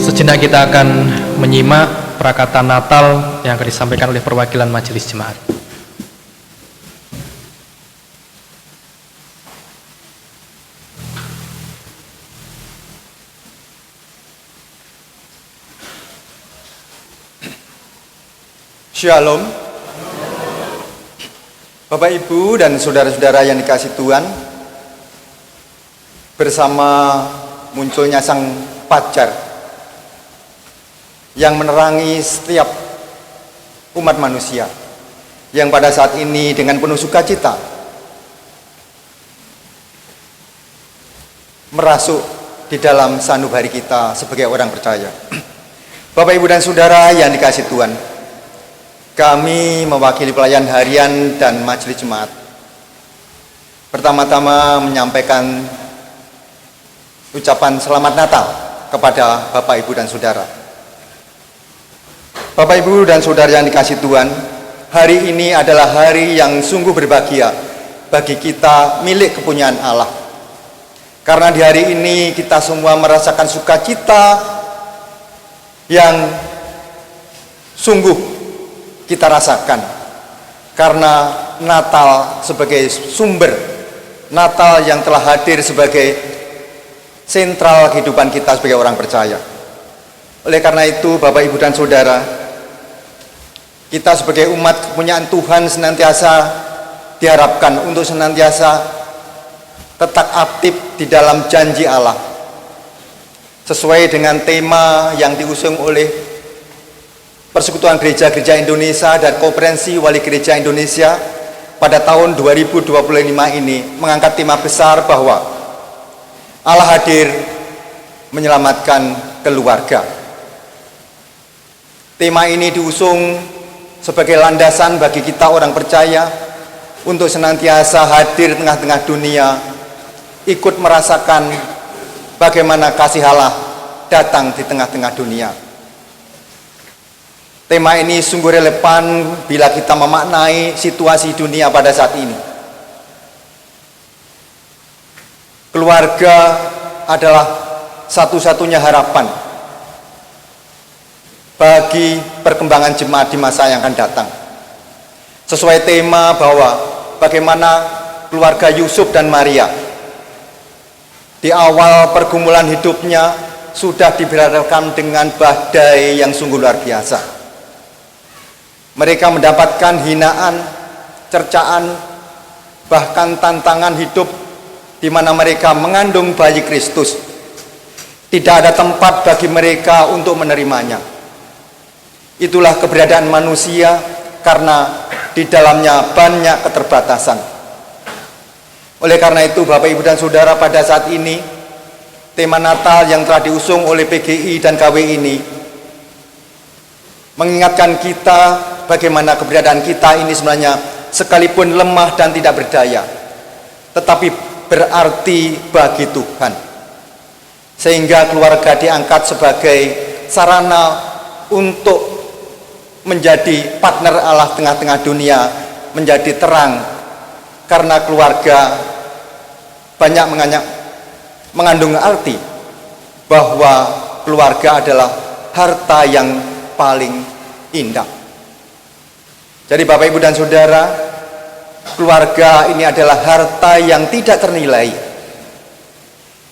Sejenak kita akan menyimak prakatan Natal yang akan disampaikan oleh perwakilan Majelis Jemaat. Shalom. Bapak Ibu dan saudara-saudara yang dikasihi Tuhan, bersama munculnya sang fajar yang menerangi setiap umat manusia yang pada saat ini dengan penuh sukacita merasuk di dalam sanubari kita sebagai orang percaya. Bapak, Ibu, dan Saudara yang dikasihi Tuhan, kami mewakili pelayan harian dan majelis jemaat pertama-tama menyampaikan ucapan selamat Natal kepada Bapak, Ibu, dan Saudara. Bapak, Ibu, dan Saudara yang dikasihi Tuhan, hari ini adalah hari yang sungguh berbahagia bagi kita, milik kepunyaan Allah. Karena di hari ini kita semua merasakan sukacita yang sungguh kita rasakan. Karena Natal sebagai sumber, Natal yang telah hadir sebagai sentral kehidupan kita sebagai orang percaya. Oleh karena itu, Bapak, Ibu, dan Saudara, kita sebagai umat kepunyaan Tuhan senantiasa diharapkan untuk senantiasa tetap aktif di dalam janji Allah, sesuai dengan tema yang diusung oleh Persekutuan Gereja-Gereja Indonesia dan Konferensi Wali Gereja Indonesia pada tahun 2025 ini, mengangkat tema besar bahwa Allah hadir menyelamatkan keluarga. Tema ini diusung sebagai landasan bagi kita orang percaya untuk senantiasa hadir di tengah-tengah dunia, ikut merasakan bagaimana kasih Allah datang di tengah-tengah dunia. Tema ini sungguh relevan bila kita memaknai situasi dunia pada saat ini. Keluarga adalah satu-satunya harapan bagi perkembangan jemaat di masa yang akan datang. Sesuai tema bahwa bagaimana keluarga Yusuf dan Maria di awal pergumulan hidupnya sudah diberhadapkan dengan badai yang sungguh luar biasa. Mereka mendapatkan hinaan, cercaan, bahkan tantangan hidup di mana mereka mengandung bayi Kristus. Tidak ada tempat bagi mereka untuk menerimanya. Itulah keberadaan manusia, karena di dalamnya banyak keterbatasan. Oleh karena itu, Bapak, Ibu, dan Saudara, pada saat ini tema Natal yang telah diusung oleh PGI dan KW ini mengingatkan kita bagaimana keberadaan kita ini sebenarnya sekalipun lemah dan tidak berdaya, tetapi berarti bagi Tuhan. Sehingga keluarga diangkat sebagai sarana untuk menjadi partner Allah tengah-tengah dunia, menjadi terang. Karena keluarga banyak mengandung arti bahwa keluarga adalah harta yang paling indah. Jadi Bapak, Ibu, dan Saudara, keluarga ini adalah harta yang tidak ternilai,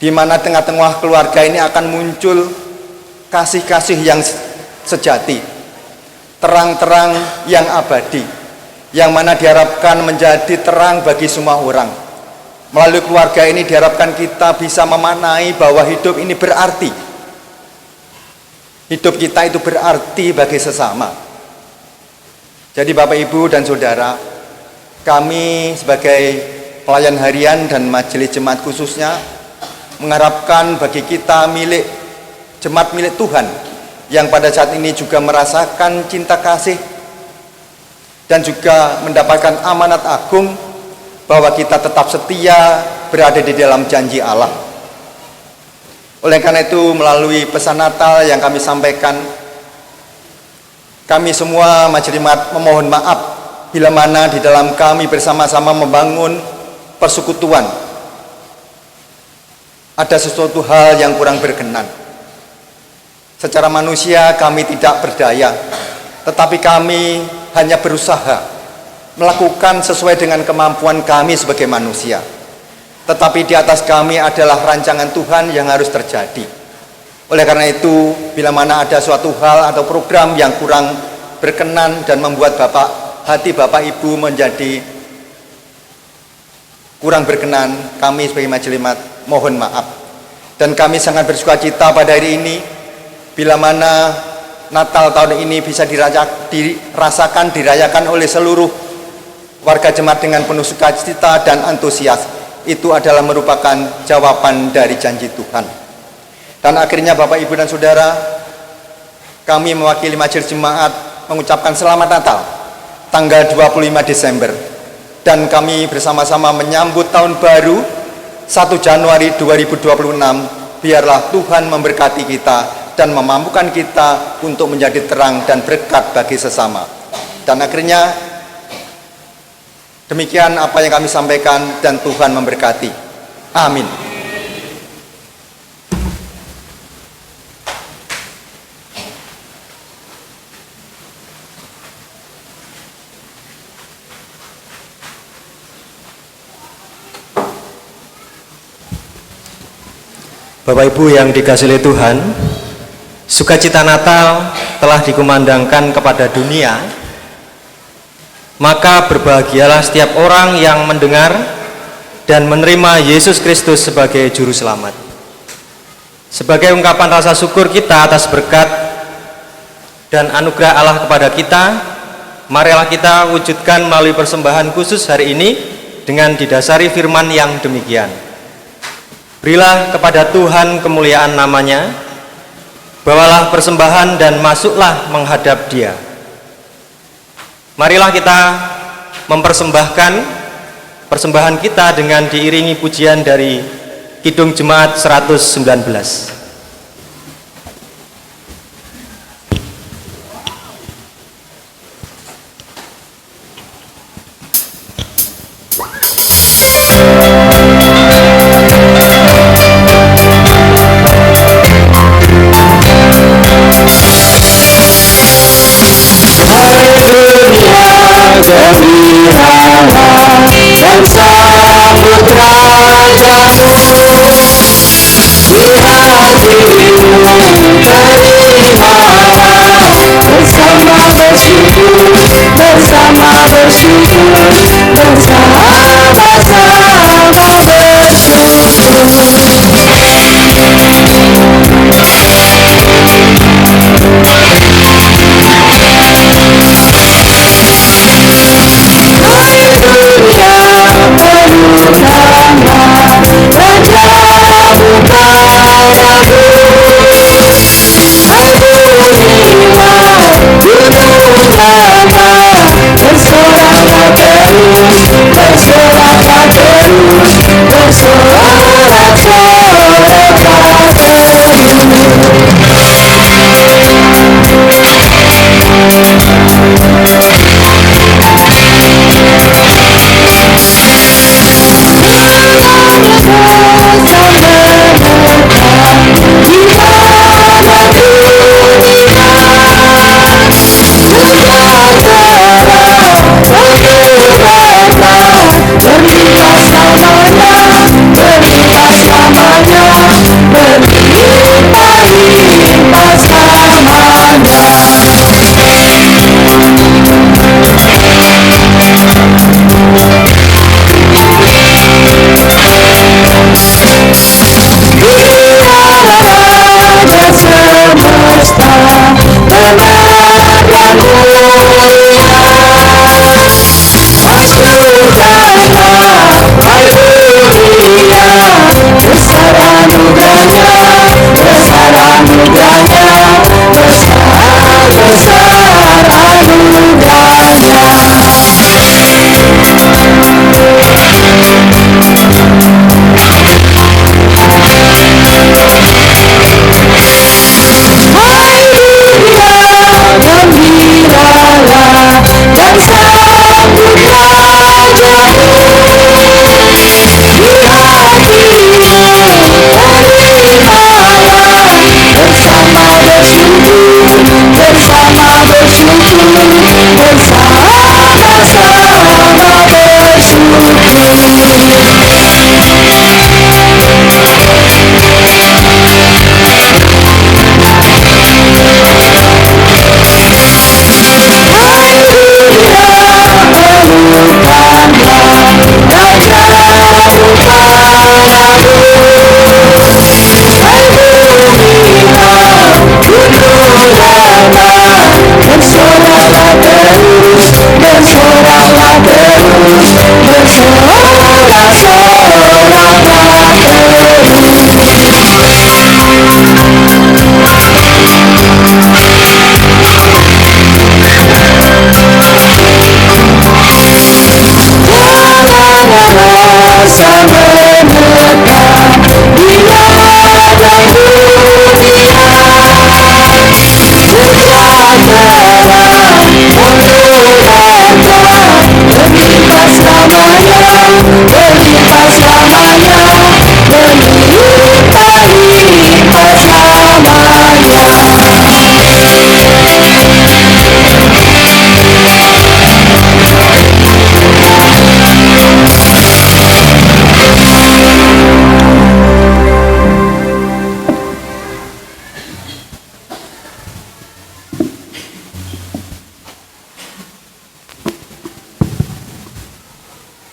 di mana tengah-tengah keluarga ini akan muncul kasih-kasih yang sejati, terang-terang yang abadi, yang mana diharapkan menjadi terang bagi semua orang. Melalui keluarga ini diharapkan kita bisa memaknai bahwa hidup ini berarti. Hidup kita itu berarti bagi sesama. Jadi Bapak, Ibu, dan Saudara, kami sebagai pelayan harian dan majelis jemaat khususnya mengharapkan bagi kita jemaat milik Tuhan yang pada saat ini juga merasakan cinta kasih dan juga mendapatkan amanat agung bahwa kita tetap setia berada di dalam janji Allah. Oleh karena itu, melalui pesan Natal yang kami sampaikan, kami semua majelis jemaat memohon maaf bila mana di dalam kami bersama-sama membangun persekutuan ada sesuatu hal yang kurang berkenan. Secara manusia kami tidak berdaya, tetapi kami hanya berusaha melakukan sesuai dengan kemampuan kami sebagai manusia. Tetapi di atas kami adalah rancangan Tuhan yang harus terjadi. Oleh karena itu, bila mana ada suatu hal atau program yang kurang berkenan dan membuat hati Bapak Ibu menjadi kurang berkenan, kami sebagai majelis jemaat mohon maaf. Dan kami sangat bersukacita pada hari ini bila mana Natal tahun ini bisa dirayakan oleh seluruh warga jemaat dengan penuh sukacita dan antusias. Itu adalah merupakan jawaban dari janji Tuhan. Dan akhirnya Bapak, Ibu, dan Saudara, kami mewakili Majelis Jemaat mengucapkan selamat Natal tanggal 25 Desember, dan kami bersama-sama menyambut tahun baru 1 Januari 2026. Biarlah Tuhan memberkati kita dan memampukan kita untuk menjadi terang dan berkat bagi sesama. Dan akhirnya demikian apa yang kami sampaikan, dan Tuhan memberkati. Amin. Bapak Ibu yang dikasihi oleh Tuhan, sukacita Natal telah dikumandangkan kepada dunia, maka berbahagialah setiap orang yang mendengar dan menerima Yesus Kristus sebagai Juru Selamat. Sebagai ungkapan rasa syukur kita atas berkat dan anugerah Allah kepada kita, marilah kita wujudkan melalui persembahan khusus hari ini dengan didasari firman yang demikian. Berilah kepada Tuhan kemuliaan namanya, bawalah persembahan dan masuklah menghadap Dia. Marilah kita mempersembahkan persembahan kita dengan diiringi pujian dari Kidung Jemaat 119. Dan sambut rajamu, di hatimu terimalah bersama bersyukur, bersama bersyukur, bersama-sama bersama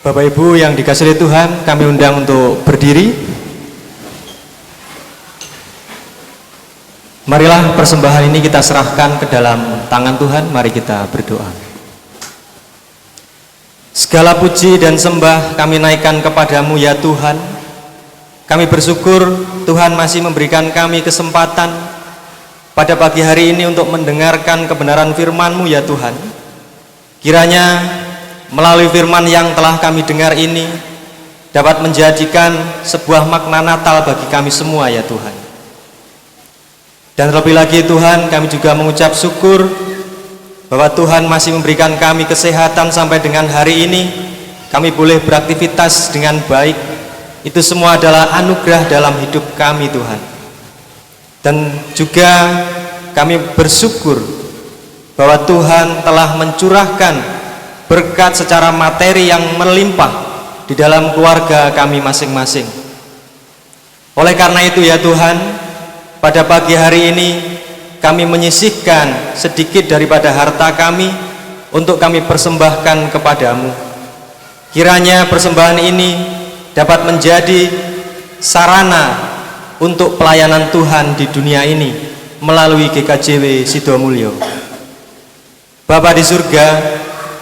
Bapak Ibu yang dikasihi oleh Tuhan, kami undang untuk berdiri. Marilah persembahan ini kita serahkan ke dalam tangan Tuhan. Mari kita berdoa. Segala puji dan sembah kami naikkan kepadamu ya Tuhan. Kami bersyukur Tuhan masih memberikan kami kesempatan pada pagi hari ini untuk mendengarkan kebenaran firman-Mu ya Tuhan. Kiranya melalui firman yang telah kami dengar ini dapat menjadikan sebuah makna Natal bagi kami semua ya Tuhan. Dan terlebih lagi Tuhan, kami juga mengucap syukur bahwa Tuhan masih memberikan kami kesehatan sampai dengan hari ini. Kami boleh beraktivitas dengan baik. Itu semua adalah anugerah dalam hidup kami Tuhan. Dan juga kami bersyukur bahwa Tuhan telah mencurahkan berkat secara materi yang melimpah di dalam keluarga kami masing-masing. Oleh karena itu ya Tuhan, pada pagi hari ini kami menyisihkan sedikit daripada harta kami untuk kami persembahkan kepadamu. Kiranya persembahan ini dapat menjadi sarana untuk pelayanan Tuhan di dunia ini melalui GKJW Sidomulyo. Bapa di surga,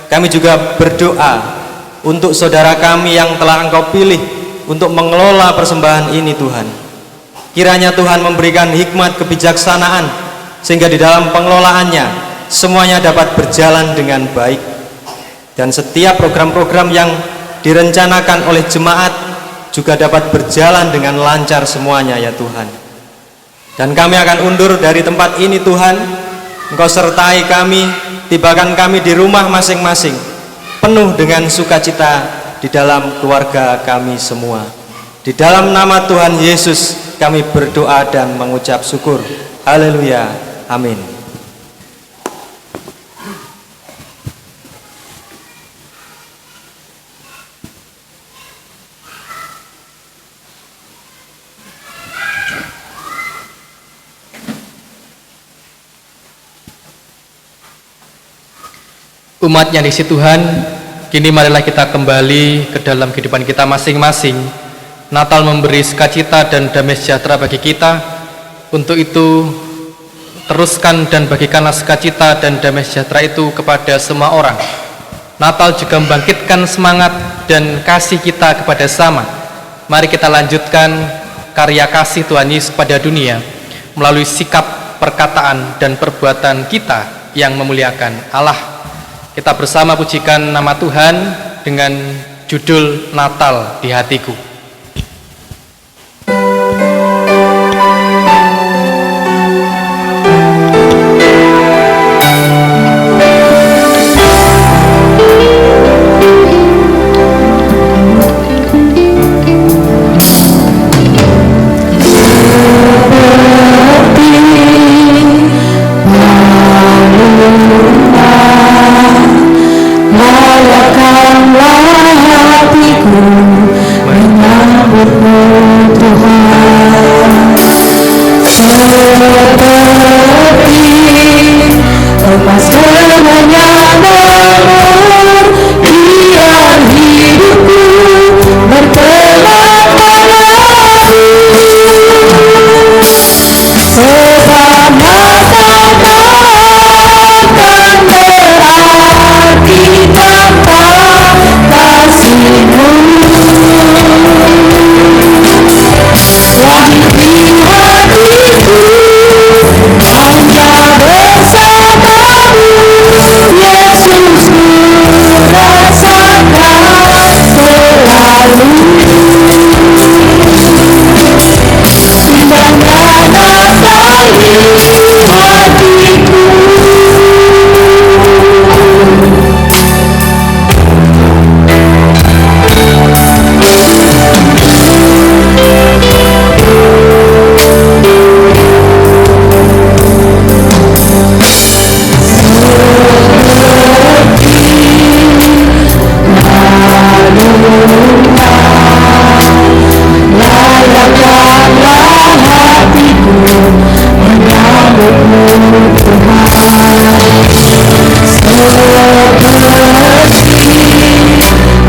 kami juga berdoa untuk saudara kami yang telah Engkau pilih untuk mengelola persembahan ini Tuhan. Kiranya Tuhan memberikan hikmat kebijaksanaan sehingga di dalam pengelolaannya semuanya dapat berjalan dengan baik. Dan setiap program-program yang direncanakan oleh jemaat juga dapat berjalan dengan lancar semuanya ya Tuhan. Dan kami akan undur dari tempat ini Tuhan. Engkau sertai kami, tibakan kami di rumah masing-masing penuh dengan sukacita di dalam keluarga kami semua. Di dalam nama Tuhan Yesus kami berdoa dan mengucap syukur. Haleluya. Amin. Umat yang dikasihi Tuhan, kini marilah kita kembali ke dalam kehidupan kita masing-masing. Natal memberi sukacita dan damai sejahtera bagi kita. Untuk itu, teruskan dan bagikanlah sukacita dan damai sejahtera itu kepada semua orang. Natal juga membangkitkan semangat dan kasih kita kepada sesama. Mari kita lanjutkan karya kasih Tuhan Yesus pada dunia melalui sikap, perkataan, dan perbuatan kita yang memuliakan Allah. Kita bersama pujikan nama Tuhan dengan judul Natal di Hatiku. Seperti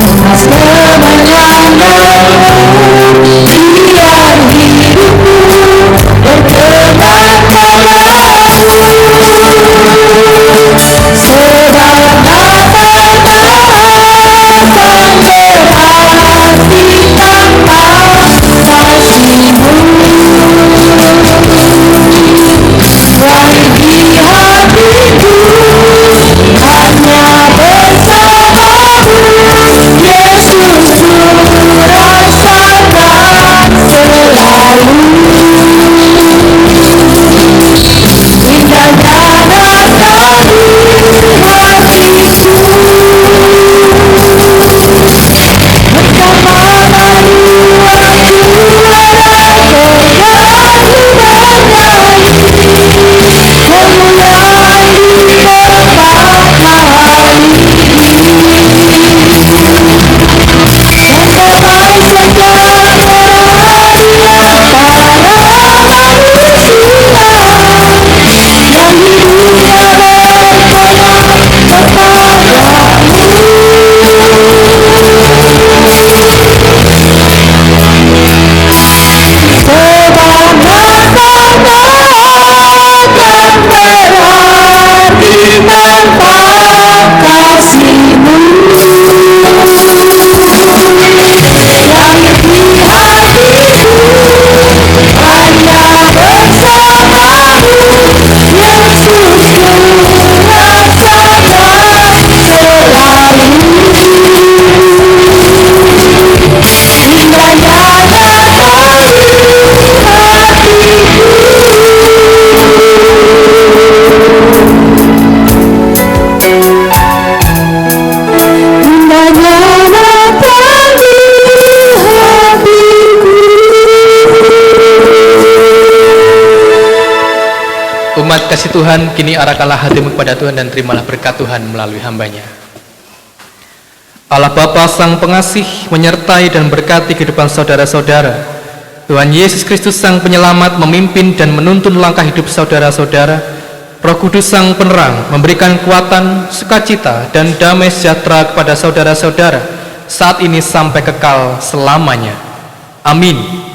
emas umat kasih Tuhan, kini arahkanlah hatimu kepada Tuhan dan terimalah berkat Tuhan melalui hambanya. Allah Bapa Sang Pengasih menyertai dan berkati kehidupan saudara-saudara. Tuhan Yesus Kristus Sang Penyelamat memimpin dan menuntun langkah hidup saudara-saudara. Roh Kudus Sang Penerang memberikan kekuatan, sukacita, dan damai sejahtera kepada saudara-saudara saat ini sampai kekal selamanya. Amin.